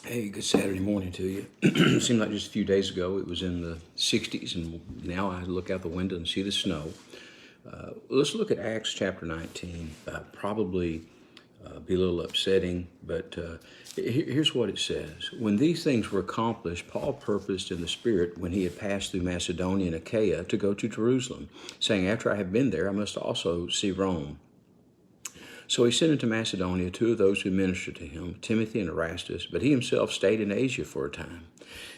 Hey, good Saturday morning to you. It seemed like just a few days ago it was in the 60s, and now I look out the window and see the snow. Let's look at Acts chapter 19. Probably be a little upsetting, but here's what it says. When these things were accomplished, Paul purposed in the Spirit, when he had passed through Macedonia and Achaia, to go to Jerusalem, saying, "After I have been there, I must also see Rome." So he sent into Macedonia two of those who ministered to him, Timothy and Erastus, but he himself stayed in Asia for a time.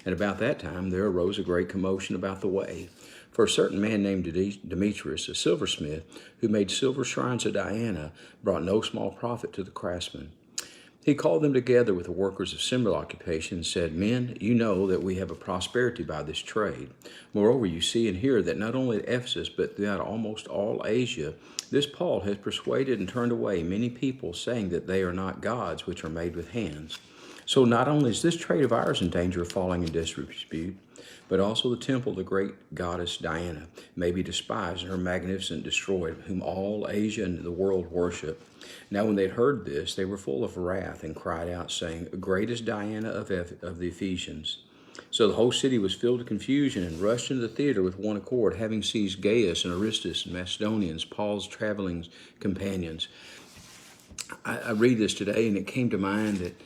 And about that time there arose a great commotion about the way. For a certain man named Demetrius, a silversmith, who made silver shrines of Diana, brought no small profit to the craftsmen. He called them together with the workers of similar occupation and said, "Men, you know that we have a prosperity by this trade. Moreover, you see and hear that not only at Ephesus, but throughout almost all Asia, this Paul has persuaded and turned away many people, saying that they are not gods which are made with hands. So not only is this trade of ours in danger of falling in disrepute, but also the temple of the great goddess Diana may be despised and her magnificence destroyed, whom all Asia and the world worship." Now when they had heard this, they were full of wrath and cried out, saying, "Great is Diana of the Ephesians." So the whole city was filled with confusion and rushed into the theater with one accord, having seized Gaius and Aristus and Macedonians, Paul's traveling companions. I read this today, and it came to mind that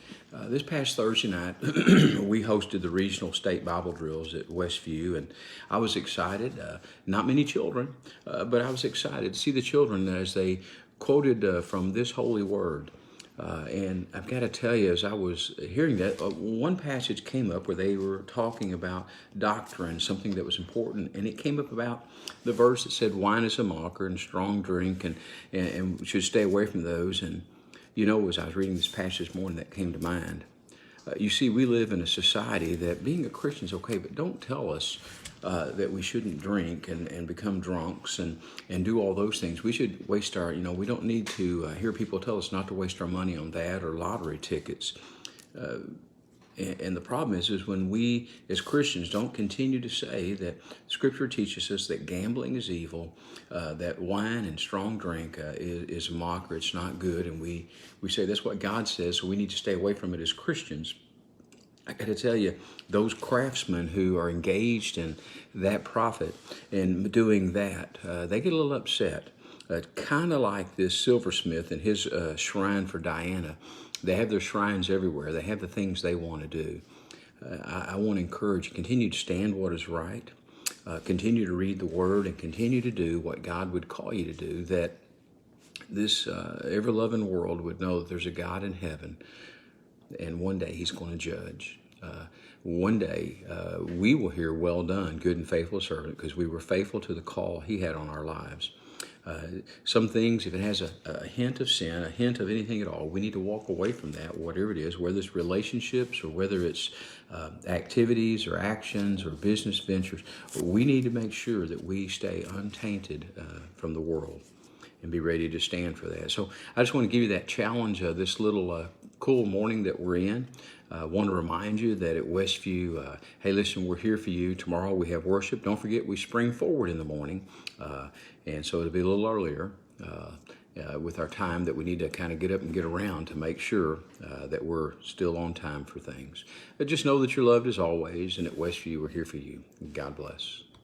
this past Thursday night, we hosted the regional state Bible drills at Westview, and I was excited. Not many children, but I was excited to see the children as they quoted from this holy word. And I've got to tell you, as I was hearing that, one passage came up where they were talking about doctrine, something that was important, and it came up about the verse that said, "Wine is a mocker and strong drink, and we should stay away from those." And you know, as I was reading this passage this morning, that came to mind. You see, we live in a society that being a Christian is okay, but don't tell us that we shouldn't drink and become drunks and do all those things. We should waste our, we don't need to hear people tell us not to waste our money on that or lottery tickets. And the problem is when we as Christians don't continue to say that Scripture teaches us that gambling is evil, that wine and strong drink is a mocker, it's not good, and we say that's what God says, so we need to stay away from it as Christians. I got to tell you, those craftsmen who are engaged in that profit and doing that, they get a little upset. Kind of like this silversmith and his shrine for Diana. They have their shrines everywhere. They have the things they want to do. I want to encourage you, continue to stand what is right, continue to read the Word, and continue to do what God would call you to do, that this ever-loving world would know that there's a God in heaven, and one day He's going to judge. One day we will hear, "Well done, good and faithful servant," because we were faithful to the call He had on our lives. Some things, if it has a hint of sin, a hint of anything at all, we need to walk away from that, whatever it is, whether it's relationships or whether it's activities or actions or business ventures. We need to make sure that we stay untainted from the world and be ready to stand for that. So I just want to give you that challenge this little cool morning that we're in. I want to remind you that at Westview, hey, listen, we're here for you. Tomorrow we have worship. Don't forget, we spring forward in the morning. And so it'll be a little earlier with our time that we need to kind of get up and get around to make sure that we're still on time for things. But just know that you're loved as always, and at Westview, we're here for you. God bless.